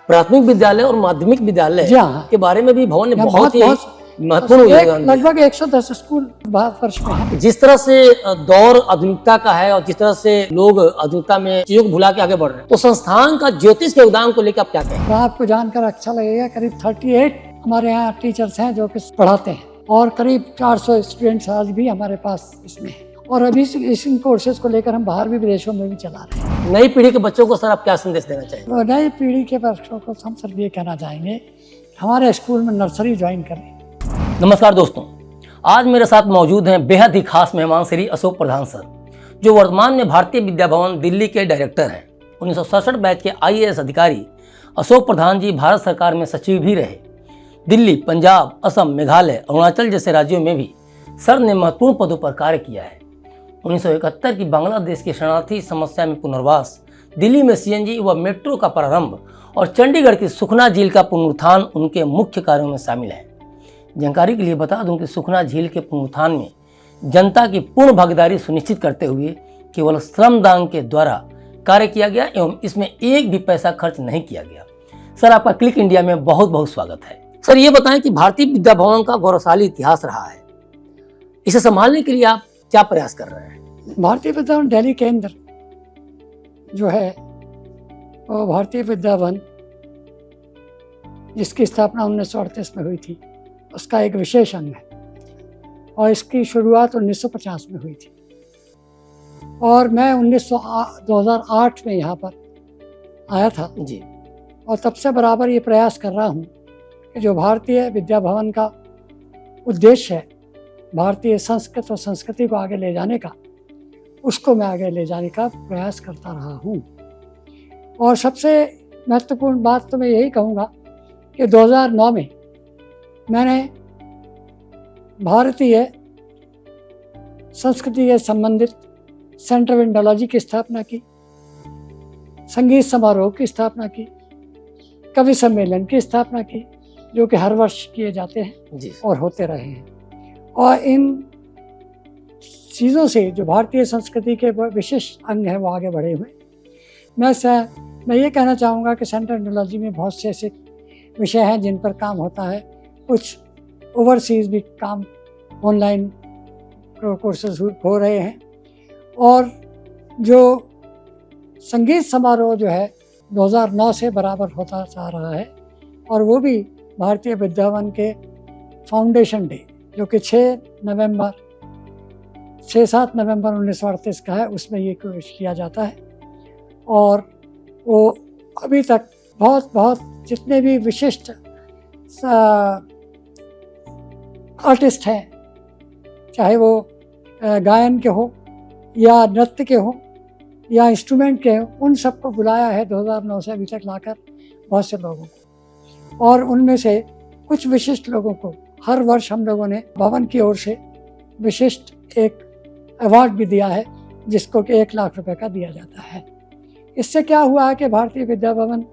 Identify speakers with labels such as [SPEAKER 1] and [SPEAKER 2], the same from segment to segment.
[SPEAKER 1] प्राथमिक विद्यालय और माध्यमिक विद्यालय
[SPEAKER 2] जी हाँ।
[SPEAKER 1] के बारे में भी भवन ने
[SPEAKER 2] यहाँ
[SPEAKER 1] बहुत ही महत्वपूर्ण योगदान दिया।
[SPEAKER 2] लगभग 110 स्कूल भारतवर्ष में है।
[SPEAKER 1] जिस तरह से दौर आधुनिकता का है और जिस तरह से लोग आधुनिकता में चीजों को भुला के आगे बढ़ रहे हैं, तो संस्थान का ज्योतिष के योगदान को लेकर आप क्या कहें?
[SPEAKER 2] तो आपको जानकर अच्छा लगेगा, करीब 38 हमारे यहाँ टीचर्स हैं जो कि पढ़ाते हैं और करीब 400 स्टूडेंट्स आज भी हमारे पास इसमें हैं। और अभी इन कोर्सेज को लेकर हम बाहर भी विदेशों में भी चला रहे हैं।
[SPEAKER 1] नई पीढ़ी के बच्चों को सर आप क्या संदेश देना चाहेंगे?
[SPEAKER 2] तो नई पीढ़ी के बच्चों को हम सिर्फ ये कहना चाहेंगे, हमारे स्कूल में नर्सरी ज्वाइन करें।
[SPEAKER 1] नमस्कार दोस्तों, आज मेरे साथ मौजूद हैं बेहद ही खास मेहमान श्री अशोक प्रधान सर, जो वर्तमान में भारतीय विद्या भवन दिल्ली के डायरेक्टर हैं। 1967 बैच के IAS अधिकारी अशोक प्रधान जी भारत सरकार में सचिव भी रहे। दिल्ली, पंजाब, असम, मेघालय, अरुणाचल जैसे राज्यों में भी सर ने महत्वपूर्ण पदों पर कार्य किया है। 1971 की बांग्लादेश की शरणार्थी समस्या में पुनर्वास, दिल्ली में CNG व मेट्रो का प्रारंभ और चंडीगढ़ की सुखना झील का पुनरुत्थान उनके मुख्य कार्यों में शामिल है। जानकारी के लिए बता दूं कि सुखना झील के पुनरुत्थान में जनता की पूर्ण भागीदारी सुनिश्चित करते हुए केवल श्रमदान के द्वारा कार्य किया गया एवं इसमें एक भी पैसा खर्च नहीं किया गया। सर, आपका क्लिक इंडिया में बहुत बहुत स्वागत है। सर, ये बताएं कि भारतीय विद्या भवन का गौरवशाली इतिहास रहा है, इसे संभालने के लिए आप क्या प्रयास कर रहे हैं?
[SPEAKER 2] भारतीय विद्या भवन दिल्ली के अंदर जो है वो भारतीय विद्या भवन, जिसकी स्थापना 1938 में हुई थी, उसका एक विशेष अंग है और इसकी शुरुआत 1950 में हुई थी और मैं 2008 में यहाँ पर आया था
[SPEAKER 1] जी।
[SPEAKER 2] और तब से बराबर ये प्रयास कर रहा हूँ कि जो भारतीय विद्या भवन का उद्देश्य है, भारतीय संस्कृत और संस्कृति को आगे ले जाने का, उसको मैं आगे ले जाने का प्रयास करता रहा हूँ। और सबसे महत्वपूर्ण बात तो मैं यही कहूँगा कि 2009 में मैंने भारतीय संस्कृति से संबंधित सेंटर ऑफ इंडोलॉजी की स्थापना की, संगीत समारोह की स्थापना की, कवि सम्मेलन की स्थापना की, जो कि हर वर्ष किए जाते हैं
[SPEAKER 1] जी।
[SPEAKER 2] और होते रहे हैं। और इन चीज़ों से जो भारतीय संस्कृति के विशेष अंग हैं वो आगे बढ़े हुए। मैं ये कहना चाहूँगा कि सेंटर इंडोलॉजी में बहुत से ऐसे विषय हैं जिन पर काम होता है। कुछ ओवरसीज भी काम ऑनलाइन कोर्सेज हो रहे हैं और जो संगीत समारोह जो है 2009 से बराबर होता जा रहा है और वो भी भारतीय विद्या भवन के फाउंडेशन डे, जो कि 6-7 नवंबर 1938 का है, उसमें ये कोशिश किया जाता है। और वो अभी तक बहुत जितने भी विशिष्ट आर्टिस्ट हैं, चाहे वो गायन के हो या नृत्य के हो या इंस्ट्रूमेंट के हो, उन सबको बुलाया है 2009 से अभी तक लाकर बहुत से लोगों को। और उनमें से कुछ विशिष्ट लोगों को हर वर्ष हम लोगों ने भवन की ओर से विशिष्ट एक अवार्ड भी दिया है, जिसको कि 1 लाख रुपए का दिया जाता है। इससे क्या हुआ है कि भारतीय विद्या भवन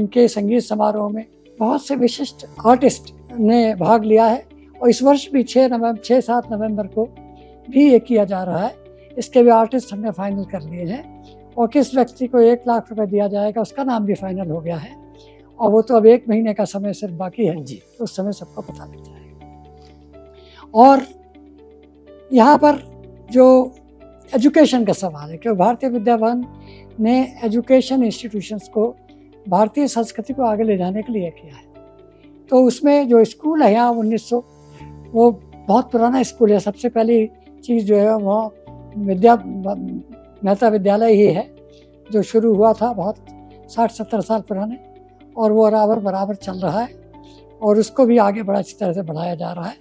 [SPEAKER 2] के संगीत समारोह में बहुत से विशिष्ट आर्टिस्ट ने भाग लिया है और इस वर्ष भी 6-7 नवंबर को भी ये किया जा रहा है। इसके भी आर्टिस्ट हमने फाइनल कर लिए हैं और किस व्यक्ति को 1 लाख रुपए दिया जाएगा उसका नाम भी फाइनल हो गया है और वो तो अब 1 महीने का समय सिर्फ बाकी है
[SPEAKER 1] जी।
[SPEAKER 2] तो उस समय सबको पता लग जाएगा। और यहाँ पर जो एजुकेशन का सवाल है कि भारतीय विद्या भवन ने एजुकेशन इंस्टीट्यूशंस को भारतीय संस्कृति को आगे ले जाने के लिए किया है। तो उसमें जो स्कूल है यहाँ 1900, वो बहुत पुराना स्कूल है। सबसे पहली चीज़ जो है वो मेहता विद्यालय ही है, जो शुरू हुआ था बहुत 60-70 साल पुराने, और वो बराबर चल रहा है और उसको भी आगे बड़ा अच्छी तरह से बढ़ाया जा रहा है।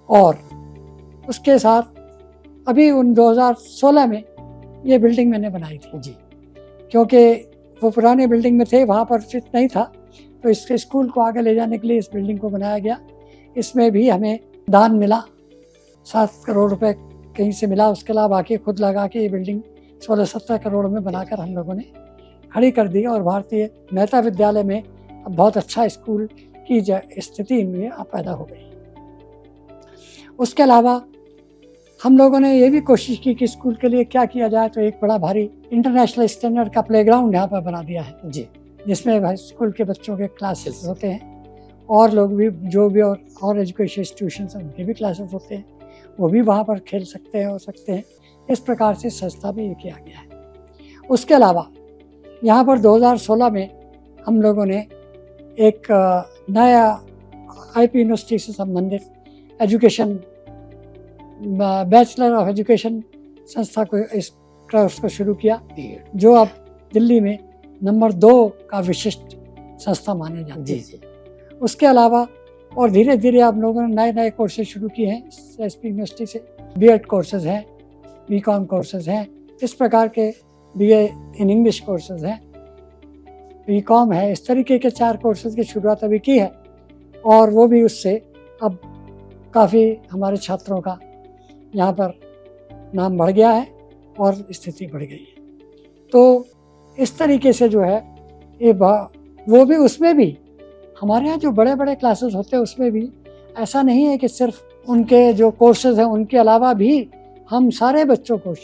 [SPEAKER 2] और उसके साथ अभी 2016 में ये बिल्डिंग मैंने बनाई थी जी, क्योंकि वो पुराने बिल्डिंग में थे, वहाँ पर उचित नहीं था, तो इस स्कूल को आगे ले जाने के लिए इस बिल्डिंग को बनाया गया। इसमें भी हमें दान मिला, 7 करोड़ रुपए कहीं से मिला, उसके अलावा बाकी खुद लगा के ये बिल्डिंग 16-17 करोड़ में बनाकर हम लोगों ने खड़ी कर दी और भारतीय मेहता विद्यालय में अब बहुत अच्छा स्कूल की स्थिति इनमें पैदा हो गई। उसके अलावा हम लोगों ने ये भी कोशिश की कि स्कूल के लिए क्या किया जाए, तो एक बड़ा भारी इंटरनेशनल स्टैंडर्ड का प्लेग्राउंड यहाँ पर बना दिया है
[SPEAKER 1] जी।
[SPEAKER 2] जिसमें हाई स्कूल के बच्चों के क्लासेस होते हैं, और लोग भी जो भी और एजुकेशन इंस्टीट्यूशन हैं उनके भी क्लासेस होते हैं, वो भी वहाँ पर खेल सकते हैं, हो सकते हैं। इस प्रकार से संस्था भी ये किया गया है। उसके अलावा यहाँ पर 2016 में हम लोगों ने एक नया आईपी यूनिवर्सिटी से संबंधित एजुकेशन बैचलर ऑफ एजुकेशन संस्था को, इस कोर्स को शुरू किया, जो अब दिल्ली में नंबर 2 का विशिष्ट संस्था माने जाती है।
[SPEAKER 1] जी।
[SPEAKER 2] उसके अलावा और धीरे धीरे आप लोगों ने नए नए कोर्सेज शुरू किए हैं एसपी यूनिवर्सिटी से। बीएड कोर्सेज हैं, बीकॉम कोर्सेज हैं, इस प्रकार के बीए इन इंग्लिश कोर्सेज हैं, बीकॉम है, इस तरीके के 4 कोर्सेज की शुरुआत अभी की है, और वो भी उससे अब काफ़ी हमारे छात्रों का यहाँ पर नाम बढ़ गया है और स्थिति बढ़ गई है। तो इस तरीके से जो है ये वो भी, उसमें भी हमारे यहाँ जो बड़े बड़े क्लासेस होते हैं उसमें भी ऐसा नहीं है कि सिर्फ उनके जो कोर्सेज हैं उनके अलावा भी हम सारे बच्चों को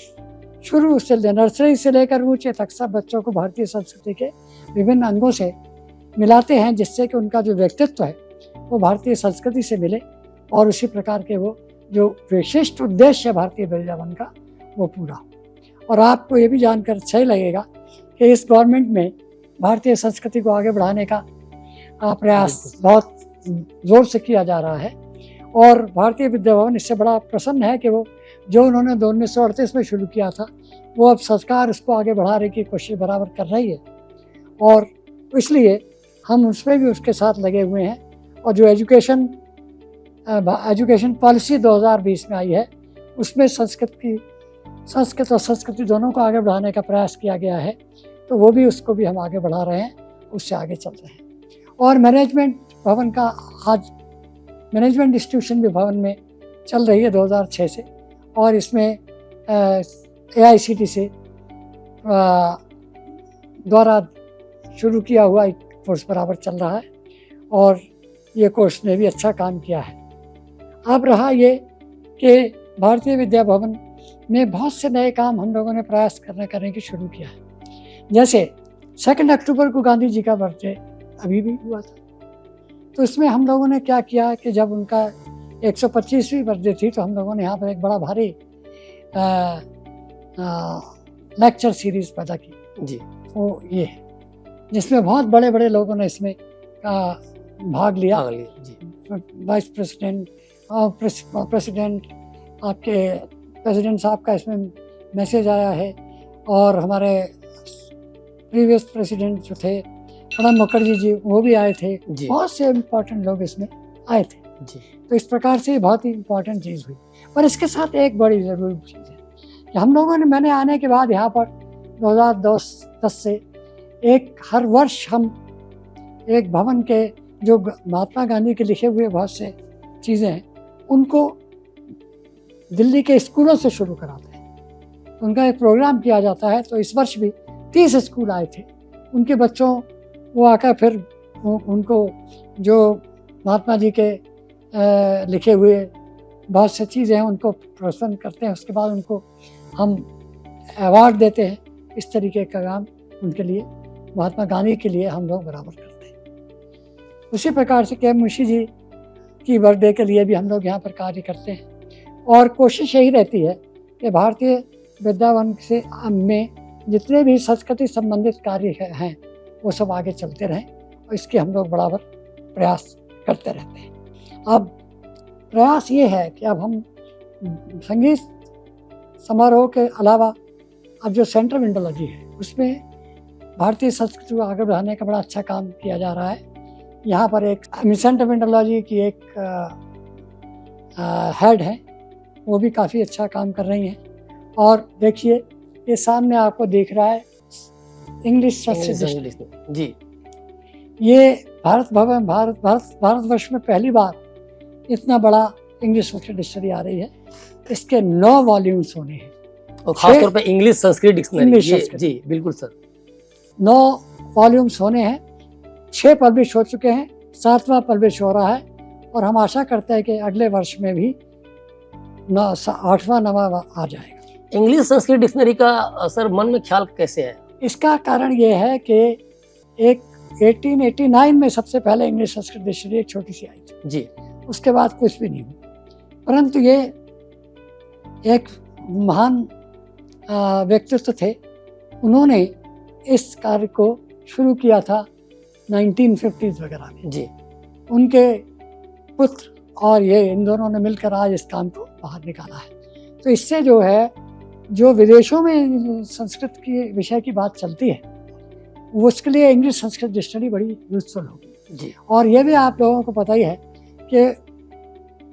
[SPEAKER 2] शुरू से नर्सरी से लेकर ऊंचे तक सब बच्चों को भारतीय संस्कृति के विभिन्न अंगों से मिलाते हैं, जिससे कि उनका जो व्यक्तित्व है वो भारतीय संस्कृति से मिले और उसी प्रकार के वो जो विशिष्ट उद्देश्य है भारतीय विद्या भवन का वो पूरा हो। और आपको ये भी जानकर अच्छा ही लगेगा कि इस गवर्नमेंट में भारतीय संस्कृति को आगे बढ़ाने का प्रयास बहुत जोर से किया जा रहा है, और भारतीय विद्या भवन इससे बड़ा प्रसन्न है कि वो जो उन्होंने 1938 में शुरू किया था वो अब सरकार उसको आगे बढ़ाने की कोशिश बराबर कर रही है, और इसलिए हम उसमें भी उसके साथ लगे हुए हैं। और जो एजुकेशन पॉलिसी 2020 में आई है उसमें संस्कृत और संस्कृति दोनों को आगे बढ़ाने का प्रयास किया गया है, तो वो भी उसको भी हम आगे बढ़ा रहे हैं, उससे आगे चल रहे हैं। और मैनेजमेंट भवन का आज मैनेजमेंट इंस्टीट्यूशन भी भवन में चल रही है 2006 से, और इसमें AICTE से द्वारा शुरू किया हुआ एक कोर्स बराबर चल रहा है, और ये कोर्स ने भी अच्छा काम किया है। अब रहा ये कि भारतीय विद्या भवन में बहुत से नए काम हम लोगों ने प्रयास करने की शुरू किया है। जैसे 2 अक्टूबर को गांधी जी का बर्थडे अभी भी हुआ था, तो इसमें हम लोगों ने क्या किया कि जब उनका 125वीं बर्थडे थी तो हम लोगों ने यहाँ पर एक बड़ा भारी लेक्चर सीरीज पैदा की
[SPEAKER 1] जी।
[SPEAKER 2] वो ये है जिसमें बहुत बड़े बड़े लोगों ने इसमें भाग लिया।
[SPEAKER 1] जी।
[SPEAKER 2] वाइस प्रेसिडेंट और प्रेसिडेंट, आपके प्रेसिडेंट साहब का इसमें मैसेज आया है, और हमारे प्रीवियस प्रेसिडेंट जो थे प्रणब मुखर्जी जी वो भी आए थे, बहुत से इम्पोर्टेंट लोग इसमें आए थे
[SPEAKER 1] जी।
[SPEAKER 2] तो इस प्रकार से बहुत ही इम्पोर्टेंट चीज़ हुई। पर इसके साथ एक बड़ी ज़रूरी चीज़ है कि हम लोगों ने, मैंने आने के बाद यहाँ पर 2010 से हर वर्ष हम एक भवन के जो महात्मा गांधी के लिखे हुए बहुत से चीज़ें हैं उनको दिल्ली के स्कूलों से शुरू कराते हैं, उनका एक प्रोग्राम किया जाता है। तो इस वर्ष भी 30 स्कूल आए थे, उनके बच्चों वो आकर फिर उनको जो महात्मा जी के लिखे हुए बहुत से चीज़ें हैं उनको प्रदर्शन करते हैं, उसके बाद उनको हम अवार्ड देते हैं। इस तरीके का काम उनके लिए, महात्मा गांधी के लिए हम लोग बराबर करते हैं। उसी प्रकार से के मुंशी जी की बर्थडे के लिए भी हम लोग यहाँ पर कार्य करते हैं, और कोशिश यही रहती है कि भारतीय विद्या भवन से में जितने भी संस्कृति संबंधित कार्य हैं वो सब आगे चलते रहें, और इसके हम लोग बराबर प्रयास करते रहते हैं। अब प्रयास ये है कि अब हम संगीत समारोह के अलावा अब जो सेंट्रल इंडोलॉजी है उसमें भारतीय संस्कृति को आगे बढ़ाने का बड़ा अच्छा काम किया जा रहा है। यहाँ पर एक सेंट्रल इंडोलॉजी की एक हेड है, वो भी काफ़ी अच्छा काम कर रही हैं। और देखिए ये सामने आपको दिख रहा है इंग्लिश संस्कृत
[SPEAKER 1] जी।
[SPEAKER 2] ये भारतवर्ष में पहली बार इतना बड़ा इंग्लिश संस्कृत डिक्शनरी आ रही है। इसके 9 वॉल्यूम्स होने हैं,
[SPEAKER 1] और खासतौर पे इंग्लिश संस्कृत डिक्शनरी। जी बिल्कुल सर,
[SPEAKER 2] 9 वॉल्यूम्स होने हैं, 6 पब्लिश हो चुके हैं, 7वां पब्लिश हो रहा है, और हम आशा करते हैं कि अगले वर्ष में भी 8वां 9वां आ जाएगा।
[SPEAKER 1] इंग्लिश संस्कृत डिक्शनरी का सर मन में ख्याल कैसे है?
[SPEAKER 2] इसका कारण ये है कि एक 1889 में सबसे पहले इंग्लिश संस्कृत डिक्शनरी एक छोटी सी आई थी
[SPEAKER 1] जी।
[SPEAKER 2] उसके बाद कुछ भी नहीं हुआ। परंतु ये एक महान व्यक्तित्व थे, उन्होंने इस कार्य को शुरू किया था 1950s वगैरह में।
[SPEAKER 1] जी।
[SPEAKER 2] उनके पुत्र और ये इन दोनों ने मिलकर आज इस काम को बाहर निकाला है। तो इससे जो है, जो विदेशों में संस्कृत की विषय की बात चलती है, वो उसके लिए इंग्लिश संस्कृत डिक्शनरी बड़ी यूजफुल होगी।
[SPEAKER 1] जी।
[SPEAKER 2] और ये भी आप लोगों को पता ही है कि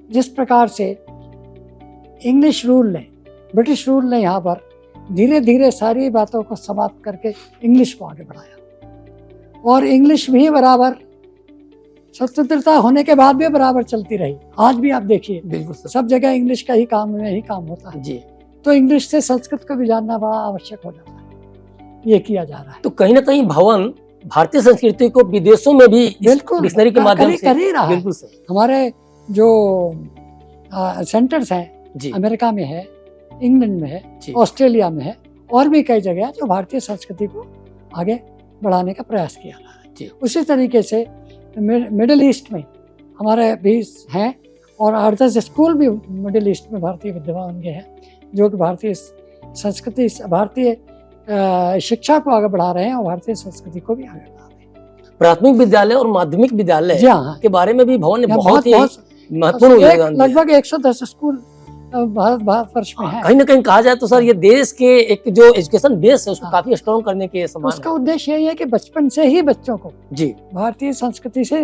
[SPEAKER 2] जिस प्रकार से इंग्लिश रूल ने, ब्रिटिश रूल ने यहाँ पर धीरे धीरे सारी बातों को समाप्त करके इंग्लिश को आगे बढ़ाया, और इंग्लिश भी बराबर स्वतंत्रता होने के बाद भी बराबर चलती रही। आज भी आप देखिए
[SPEAKER 1] बिल्कुल सर।
[SPEAKER 2] सब जगह इंग्लिश का ही काम होता है।
[SPEAKER 1] जी।
[SPEAKER 2] तो इंग्लिश से संस्कृत को भी जानना बड़ा आवश्यक हो जाता है, ये किया जा रहा है।
[SPEAKER 1] तो कहीं ना कहीं भवन भारतीय संस्कृति को विदेशों में भी
[SPEAKER 2] बिल्कुल
[SPEAKER 1] डिक्शनरी के माध्यम से
[SPEAKER 2] कर ही रहा है।
[SPEAKER 1] बिल्कुल सर।
[SPEAKER 2] हमारे जो सेंटर्स हैं,
[SPEAKER 1] जी।
[SPEAKER 2] अमेरिका में है, इंग्लैंड में है,
[SPEAKER 1] जी।
[SPEAKER 2] ऑस्ट्रेलिया में है, और भी कई जगह है जो भारतीय संस्कृति को आगे बढ़ाने का प्रयास किया रहा है।
[SPEAKER 1] जी।
[SPEAKER 2] उसी तरीके से मिडिल ईस्ट में हमारे भी हैं, और आर्दस स्कूल भी मिडिल ईस्ट में भारतीय विद्वान के हैं, जो कि भारतीय संस्कृति, भारतीय शिक्षा को आगे बढ़ा रहे हैं और भारतीय संस्कृति को भी आगे बढ़ा रहे हैं।
[SPEAKER 1] प्राथमिक विद्यालय और माध्यमिक विद्यालय
[SPEAKER 2] जी हाँ,
[SPEAKER 1] के बारे में भी भवन ने
[SPEAKER 2] यहाँ
[SPEAKER 1] बहुत ही महत्वपूर्ण योगदान दिया।
[SPEAKER 2] लगभग 110 स्कूल भारतवर्ष में है।
[SPEAKER 1] कहीं ना कहीं कहा जाए तो सर, ये देश के एक जो एजुकेशन बेस है उसको काफी स्ट्रॉन्ग करने के समान
[SPEAKER 2] उसका उद्देश्य यही है कि बचपन से ही बच्चों को
[SPEAKER 1] जी
[SPEAKER 2] भारतीय संस्कृति से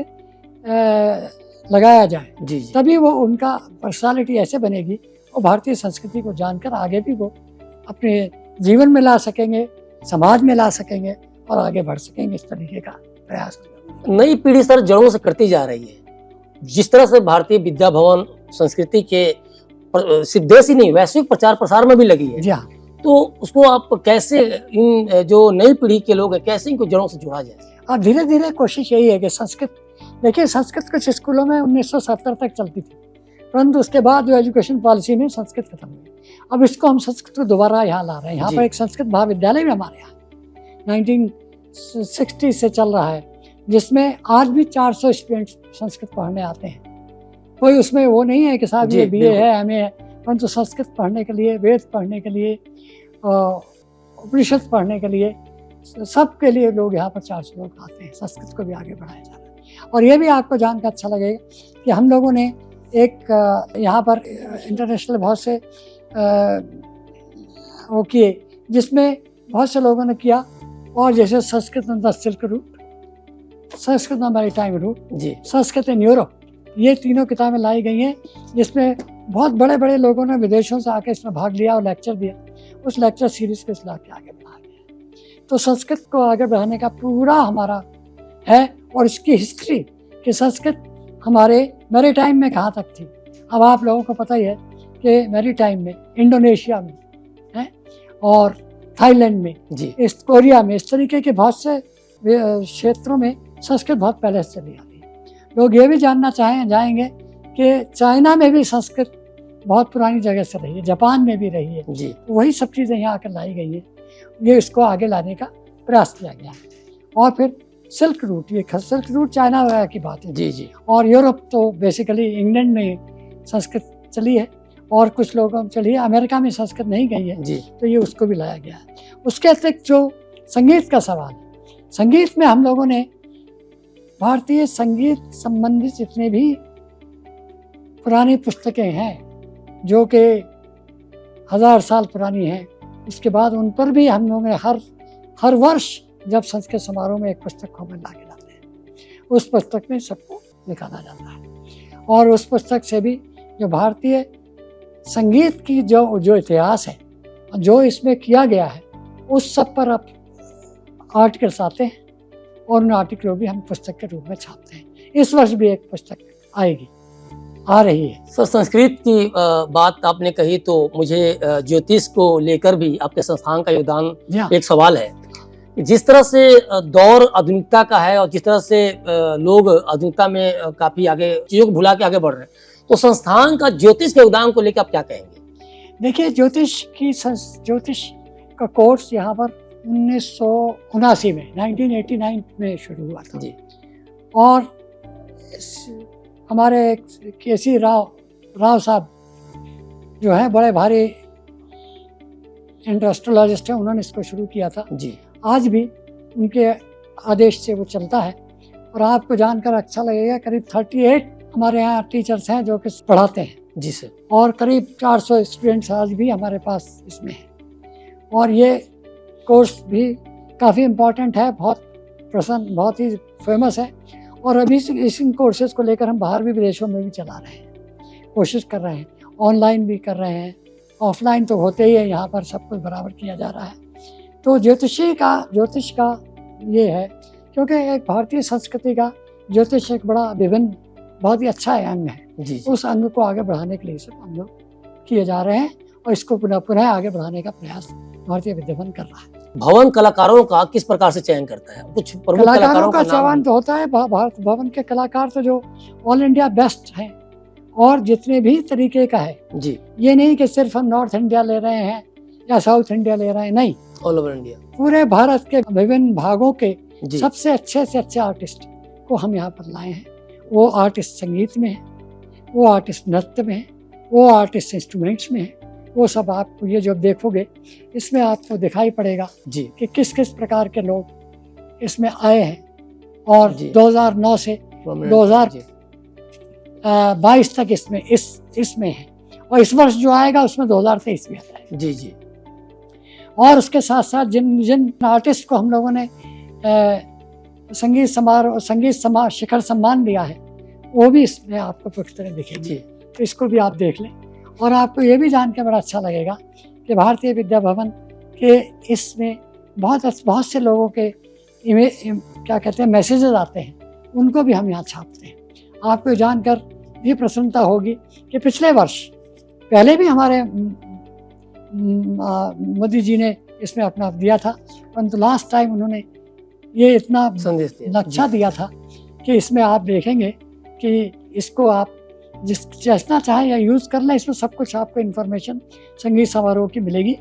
[SPEAKER 2] लगाया जाए।
[SPEAKER 1] जी जी।
[SPEAKER 2] तभी वो उनका पर्सनालिटी ऐसे बनेगी, और भारतीय संस्कृति को जानकर आगे भी वो अपने जीवन में ला सकेंगे, समाज में ला सकेंगे और आगे बढ़ सकेंगे। इस तरीके का प्रयास
[SPEAKER 1] नई पीढ़ी सर जड़ों से करती जा रही है। जिस तरह से भारतीय विद्या भवन संस्कृति के सिर्फ देश ही नहीं, वैश्विक प्रचार प्रसार में भी लगी है।
[SPEAKER 2] जी हाँ।
[SPEAKER 1] तो उसको आप कैसे, इन जो नई पीढ़ी के लोग हैं, कैसे इनको जड़ों से जोड़ा जाए?
[SPEAKER 2] और धीरे धीरे कोशिश यही है कि संस्कृत, देखिए संस्कृत कुछ स्कूलों में 1970 तक चलती थी, परंतु उसके बाद जो एजुकेशन पॉलिसी में संस्कृत खत्म हुई। अब इसको हम संस्कृत को दोबारा यहाँ ला रहे हैं। यहाँ पर एक संस्कृत महाविद्यालय भी हमारे यहाँ 1960 से चल रहा है, जिसमें आज भी 400 स्टूडेंट्स संस्कृत पढ़ने आते हैं। कोई उसमें वो नहीं है कि साहब ये BA है, MA है, परंतु संस्कृत पढ़ने के लिए, वेद पढ़ने के लिए, उपनिषद पढ़ने के लिए, सबके लिए लोग यहाँ पर 400 लोग आते हैं। संस्कृत को भी आगे बढ़ाया जा रहा है। और ये भी आपको जानकर अच्छा लगेगा कि हम लोगों ने एक यहाँ पर इंटरनेशनल बहुत से वो किए, जिसमें बहुत से लोगों ने किया, और जैसे Sanskrit in the silk route, Sanskrit the maritime route, Sanskrit in Europe, ये तीनों किताबें लाई गई हैं, जिसमें बहुत बड़े बड़े लोगों ने विदेशों से आके इसमें भाग लिया और लेक्चर दिया। उस लेक्चर सीरीज को इस ला के आगे बढ़ाया गया। तो संस्कृत को आगे बढ़ाने का पूरा हमारा है, और इसकी हिस्ट्री कि संस्कृत हमारे मैरीटाइम में कहाँ तक थी। अब आप लोगों को पता ही है कि मैरीटाइम में, इंडोनेशिया में है, और थाईलैंड में, इस कोरिया में, इस तरीके के बहुत से क्षेत्रों में संस्कृत बहुत पहले से चली आती है। लोग ये भी जानना जाएंगे कि चाइना में भी संस्कृत बहुत पुरानी जगह से रही है, जापान में भी रही है जी। वही सब चीज़ें यहाँ आकर लाई गई हैं। ये इसको आगे लाने का प्रयास किया गया है। और फिर सिल्क रूट, ये सिल्क रूट चाइना वगैरह की बात है जी। और यूरोप तो बेसिकली इंग्लैंड में संस्कृत चली है, और कुछ लोगों में चली है, अमेरिका में संस्कृत नहीं गई है जी। तो ये उसको भी लाया गया है। उसके अतिरिक्त जो संगीत का सवाल है, संगीत में हम लोगों ने भारतीय संगीत संबंधित जितने भी पुरानी पुस्तकें हैं, जो कि 1000 साल पुरानी हैं, उसके बाद उन पर भी हम लोगों ने हर वर्ष जब संस्कृत समारोह में एक पुस्तक को हम लाके लाते हैं, उस पुस्तक में सबको निकाला जाता है। और उस पुस्तक से भी जो भारतीय संगीत की जो इतिहास है, जो इसमें किया गया है, उस सब पर अब आर्टिकल्स आते हैं, और उन आर्टिकलों भी हम पुस्तक के रूप में छापते हैं। इस वर्ष भी एक पुस्तक आएगी, आ रही है।
[SPEAKER 1] सर, संस्कृत की बात आपने कही तो मुझे ज्योतिष को लेकर भी आपके संस्थान का योगदान एक सवाल है। जिस तरह से दौर आधुनिकता का है, और जिस तरह से लोग आधुनिकता में काफी आगे चीजों को भुला के आगे बढ़ रहे हैं, तो संस्थान का ज्योतिष के योगदान को लेकर आप क्या कहेंगे?
[SPEAKER 2] देखिए, ज्योतिष का कोर्स यहाँ पर 10 1979 में 1989 में शुरू हुआ था
[SPEAKER 1] जी
[SPEAKER 2] और हमारे केसी राव साहब जो हैं बड़े भारी इंडस्ट्रियलिस्ट हैं, उन्होंने इसको शुरू किया था।
[SPEAKER 1] जी
[SPEAKER 2] आज भी उनके आदेश से वो चलता है और आपको जानकर अच्छा लगेगा, करीब 38 हमारे यहाँ टीचर्स हैं जो कि पढ़ाते हैं
[SPEAKER 1] जी सर।
[SPEAKER 2] और करीब 400 स्टूडेंट्स आज भी हमारे पास इसमें हैं और ये कोर्स भी काफ़ी इम्पोर्टेंट है, बहुत ही फेमस है और अभी इस कोर्सेज को लेकर हम बाहर भी विदेशों में भी चला रहे हैं, कोशिश कर रहे हैं, ऑनलाइन भी कर रहे हैं, ऑफलाइन तो होते ही है, यहाँ पर सब कुछ बराबर किया जा रहा है। तो ज्योतिष का ये है, क्योंकि एक भारतीय संस्कृति का ज्योतिष एक बड़ा विभिन्न बहुत ही अच्छा अंग है।
[SPEAKER 1] जी
[SPEAKER 2] उस अंग को आगे बढ़ाने के लिए सब हम लोग किए जा रहे हैं और इसको पुनः आगे बढ़ाने का प्रयास भारतीय विद्या भवन कर रहा है।
[SPEAKER 1] भवन कलाकारों का किस प्रकार से चयन करता है? कुछ प्रमुख
[SPEAKER 2] कलाकारों का
[SPEAKER 1] नाम
[SPEAKER 2] चयन तो होता है, भारत भवन के कलाकार तो जो ऑल इंडिया बेस्ट हैं और जितने भी तरीके का है
[SPEAKER 1] जी,
[SPEAKER 2] ये नहीं कि सिर्फ हम नॉर्थ इंडिया ले रहे हैं या साउथ इंडिया ले रहे हैं, नहीं,
[SPEAKER 1] ऑल ओवर इंडिया,
[SPEAKER 2] पूरे भारत के विभिन्न भागों के
[SPEAKER 1] जी
[SPEAKER 2] सबसे अच्छे आर्टिस्ट को हम यहाँ पर लाए हैं। वो आर्टिस्ट संगीत में है, वो आर्टिस्ट नृत्य में है, वो आर्टिस्ट इंस्ट्रूमेंट्स में है। वो सब आपको ये जो देखोगे इसमें आपको दिखाई पड़ेगा
[SPEAKER 1] जी
[SPEAKER 2] कि किस किस प्रकार के लोग इसमें आए हैं और
[SPEAKER 1] जी।
[SPEAKER 2] 2009 से 2022 तक इसमें है और इस वर्ष जो आएगा उसमें 2023 भी आता है।
[SPEAKER 1] जी जी।
[SPEAKER 2] और उसके साथ साथ जिन आर्टिस्ट को हम लोगों ने संगीत शिखर सम्मान दिया है वो भी इसमें आपको पुख्तरे दिखेगी, तो इसको भी आप देख लें। और आपको ये भी जान के बड़ा अच्छा लगेगा कि भारतीय विद्या भवन के इसमें बहुत से लोगों के क्या कहते हैं मैसेजेस आते हैं, उनको भी हम यहाँ छापते हैं। आपको जानकर भी प्रसन्नता होगी कि पिछले वर्ष पहले भी हमारे मोदी जी ने इसमें अपना दिया था, परंतु लास्ट टाइम उन्होंने ये इतना
[SPEAKER 1] संदेश
[SPEAKER 2] नक्शा दिया था कि इसमें आप देखेंगे कि इसको आप जैसा चाहे या यूज़ कर लें, इसमें सब कुछ आपको इन्फॉर्मेशन संगीत समारोह की मिलेगी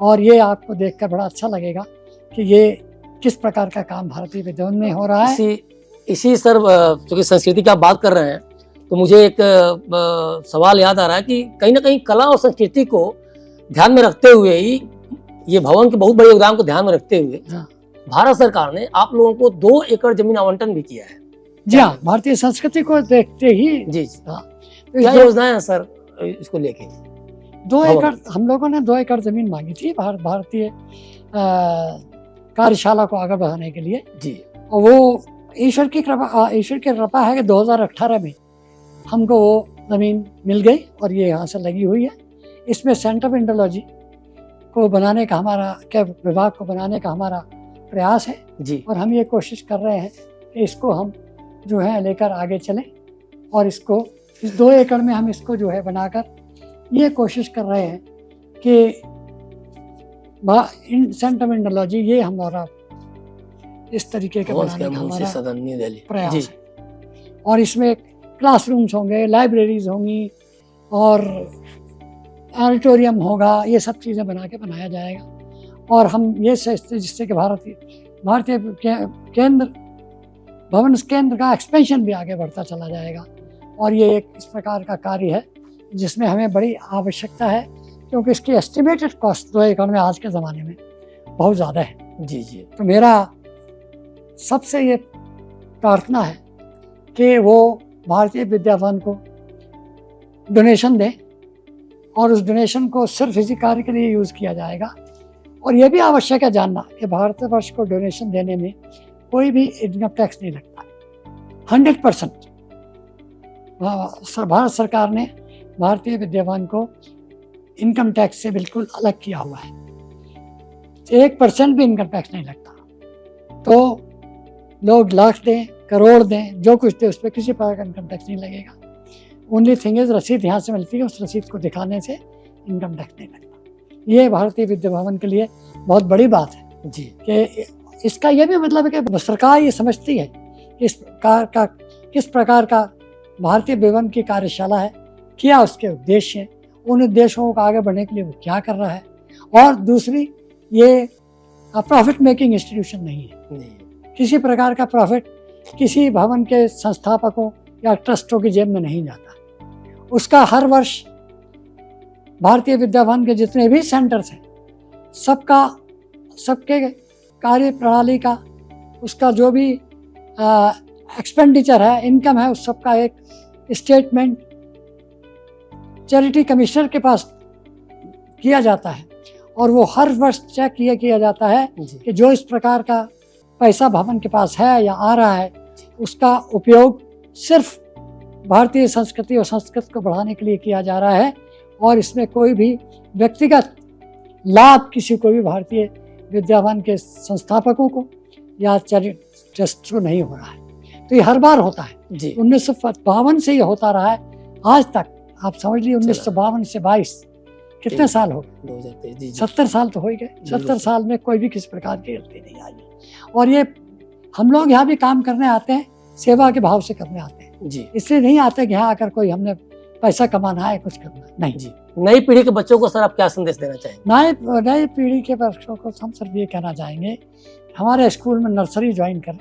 [SPEAKER 2] और ये आपको देखकर बड़ा अच्छा लगेगा कि ये किस प्रकार का काम भारतीय विद्या भवन में हो रहा है।
[SPEAKER 1] इसी सर, चूँकि संस्कृति की आप बात कर रहे हैं तो मुझे एक सवाल याद आ रहा है कि कहीं ना कहीं कला और संस्कृति को ध्यान में रखते हुए ही, ये भवन के बहुत बड़े योगदान को ध्यान में रखते हुए भारत सरकार ने आप लोगों को 2 एकड़ जमीन आवंटन भी किया है।
[SPEAKER 2] जी हाँ, भारतीय संस्कृति को देखते ही
[SPEAKER 1] जी हाँ। क्या योजनाएं हैं सर इसको लेके?
[SPEAKER 2] 2 एकड़ हम लोगों ने 2 एकड़ जमीन मांगी थी भारतीय कार्यशाला को आगे बढ़ाने के लिए
[SPEAKER 1] जी,
[SPEAKER 2] और वो ईश्वर की कृपा है कि 2018 में हमको वो ज़मीन मिल गई और ये यहाँ से लगी हुई है। इसमें सेंटर ऑफ इंडोलॉजी को बनाने का विभाग को बनाने का हमारा प्रयास है
[SPEAKER 1] जी,
[SPEAKER 2] और हम ये कोशिश कर रहे हैं कि इसको हम जो है लेकर आगे चलें और इसको इस 2 एकड़ में हम इसको जो है बनाकर ये कोशिश कर रहे हैं कि सेंटर ऑफ इंडोलॉजी ये हमारा इस तरीके के बनाने का हमारा प्रयास है। और इसमें क्लासरूम्स होंगे, लाइब्रेरीज होंगी और ऑडिटोरियम होगा, ये सब चीज़ें बनाया जाएगा और हम ये जिससे कि भारतीय भवन केंद्र का एक्सपेंशन भी आगे बढ़ता चला जाएगा। और ये एक इस प्रकार का कार्य है जिसमें हमें बड़ी आवश्यकता है, क्योंकि इसकी एस्टिमेटेड कॉस्ट 2 एकड़ में आज के ज़माने में बहुत ज़्यादा है।
[SPEAKER 1] जी जी।
[SPEAKER 2] तो मेरा सबसे ये प्रार्थना है कि वो भारतीय विद्या भवन को डोनेशन दें और उस डोनेशन को सिर्फ इसी कार्य के लिए यूज़ किया जाएगा। और ये भी आवश्यक है जानना कि भारतवर्ष को डोनेशन देने में कोई भी इनकम टैक्स नहीं लगता। 100% भारत सरकार ने भारतीय विद्या भवन को इनकम टैक्स से बिल्कुल अलग किया हुआ है। 1% भी इनकम टैक्स नहीं लगता। तो लोग लाख दें, करोड़ दें, जो कुछ दे, उस पर किसी प्रकार का इनकम टैक्स नहीं लगेगा। ओनली थिंग इज रसीद यहाँ से मिलती है, उस रसीद को दिखाने से इनकम टैक्स नहीं लगता। ये भारतीय विद्या भवन के लिए बहुत बड़ी बात है
[SPEAKER 1] जी,
[SPEAKER 2] कि इसका ये भी मतलब है कि सरकार ये समझती है कि किस प्रकार का भारतीय विद्या भवन की कार्यशाला है, क्या उसके उद्देश्य हैं, उन उद्देश्यों को आगे बढ़ने के लिए वो क्या कर रहा है। और दूसरी, ये प्रॉफिट मेकिंग इंस्टीट्यूशन नहीं है। किसी प्रकार का प्रॉफिट किसी भवन के संस्थापकों या ट्रस्टों की जेब में नहीं जाता। उसका हर वर्ष भारतीय विद्या भवन के जितने भी सेंटर्स हैं सबके कार्य प्रणाली का, उसका जो भी एक्सपेंडिचर है, इनकम है, उस सबका एक स्टेटमेंट चैरिटी कमिश्नर के पास किया जाता है और वो हर वर्ष चेक किया जाता है कि जो इस प्रकार का पैसा भवन के पास है या आ रहा है उसका उपयोग सिर्फ भारतीय संस्कृति और संस्कृति को बढ़ाने के लिए किया जा रहा है और इसमें कोई भी व्यक्तिगत लाभ किसी को भी भारतीय विद्या भवन के संस्थापकों को या ट्रस्ट को नहीं हो रहा है। तो ये हर बार होता है जी। 1952 से ये होता रहा है आज तक। आप समझ लीजिए 1952 से 22 कितने साल हो गए? 70 साल तो हो ही गए। 70 साल में कोई भी किसी प्रकार की गलती नहीं आई। और ये हम लोग यहाँ भी काम करने आते हैं, सेवा के भाव से करने आते हैं जी। इसलिए नहीं आते कि यहाँ आकर कोई हमने पैसा कमाना है, कुछ करना नहीं जी।
[SPEAKER 1] नई पीढ़ी के बच्चों को सर आप क्या संदेश देना चाहेंगे?
[SPEAKER 2] नई पीढ़ी के बच्चों को हम सिर्फ ये कहना चाहेंगे, हमारे स्कूल में नर्सरी ज्वाइन करें।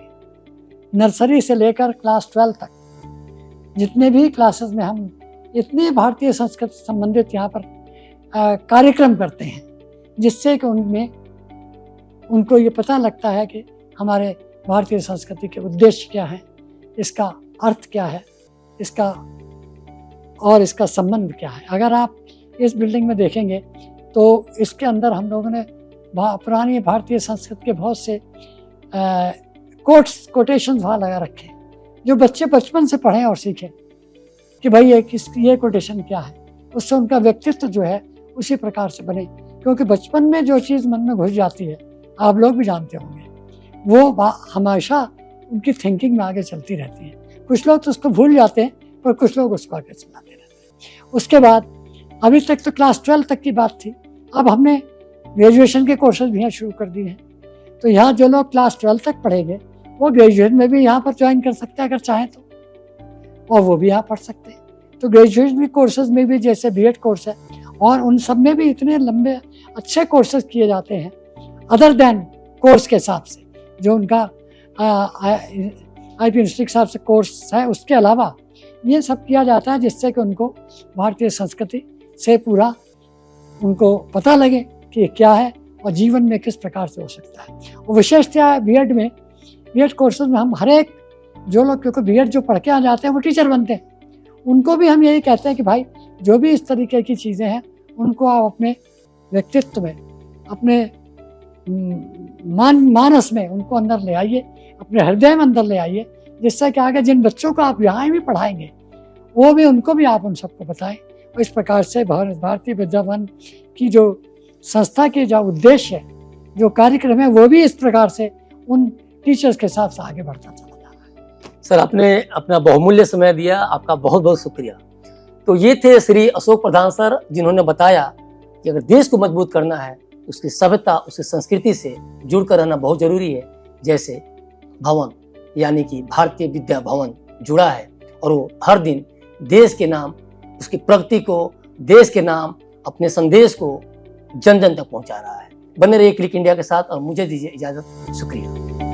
[SPEAKER 2] नर्सरी से लेकर क्लास 12 तक जितने भी क्लासेस में हम इतने भारतीय संस्कृति संबंधित यहाँ पर कार्यक्रम करते हैं जिससे कि उनमें उनको ये पता लगता है कि हमारे भारतीय संस्कृति के उद्देश्य क्या है, इसका अर्थ क्या है, इसका संबंध क्या है। अगर आप इस बिल्डिंग में देखेंगे तो इसके अंदर हम लोगों ने पुरानी भारतीय संस्कृति के बहुत से कोटेशंस वहाँ लगा रखे जो बच्चे बचपन से पढ़ें और सीखें कि भाई ये कोटेशन क्या है। उससे उनका व्यक्तित्व जो है उसी प्रकार से बने, क्योंकि बचपन में जो चीज़ मन में घुस जाती है, आप लोग भी जानते होंगे, वो हमेशा उनकी थिंकिंग में आगे चलती रहती है। कुछ लोग तो उसको भूल जाते हैं पर कुछ लोग उसको आगे चलाते रहते हैं। उसके बाद अभी तक तो क्लास 12 तक की बात थी, अब हमने ग्रेजुएशन के कोर्सेज भी यहाँ शुरू कर दिए हैं। तो यहाँ जो लोग क्लास 12 तक पढ़ेंगे वो ग्रेजुएशन में भी यहाँ पर ज्वाइन कर सकते हैं अगर चाहें तो, और वो भी यहाँ पढ़ सकते हैं। तो ग्रेजुएशन के कोर्सेज में भी जैसे बीएड कोर्स है और उन सब में भी इतने लंबे अच्छे कोर्सेज किए जाते हैं अदर देन कोर्स के हिसाब से जो उनका आईपी यूनिवर्सिटी के हिसाब से कोर्स है, उसके अलावा ये सब किया जाता है जिससे कि उनको भारतीय संस्कृति से पूरा उनको पता लगे कि क्या है और जीवन में किस प्रकार से हो सकता है। और विशेषतः बीएड कोर्सेज में हम हर एक जो लोग, क्योंकि बीएड जो पढ़ के आ जाते हैं वो टीचर बनते हैं, उनको भी हम यही कहते हैं कि भाई जो भी इस तरीके की चीज़ें हैं उनको आप अपने व्यक्तित्व में, अपने मानस में उनको अंदर ले आइए, अपने हृदय में अंदर ले आइए, जिससे कि आगे जिन बच्चों को आप यहाँ भी पढ़ाएंगे वो भी उनको भी आप उन सबको बताएं। और इस प्रकार से भारतीय विद्या भवन की जो संस्था के जो उद्देश्य है, जो कार्यक्रम है, वो भी इस प्रकार से उन टीचर्स के हिसाब से आगे बढ़ता चला जा रहा है।
[SPEAKER 1] सर, आपने अपना बहुमूल्य समय दिया, आपका बहुत बहुत शुक्रिया। तो ये थे श्री अशोक प्रधान सर, जिन्होंने बताया कि अगर देश को मजबूत करना है उसकी सभ्यता, उसकी संस्कृति से जुड़कर रहना बहुत जरूरी है। जैसे भवन यानी कि भारतीय विद्या भवन जुड़ा है और वो हर दिन देश के नाम, उसकी प्रगति को, देश के नाम, अपने संदेश को जन जन तक पहुंचा रहा है। बने रहिए क्लिक इंडिया के साथ और मुझे दीजिए इजाजत। शुक्रिया।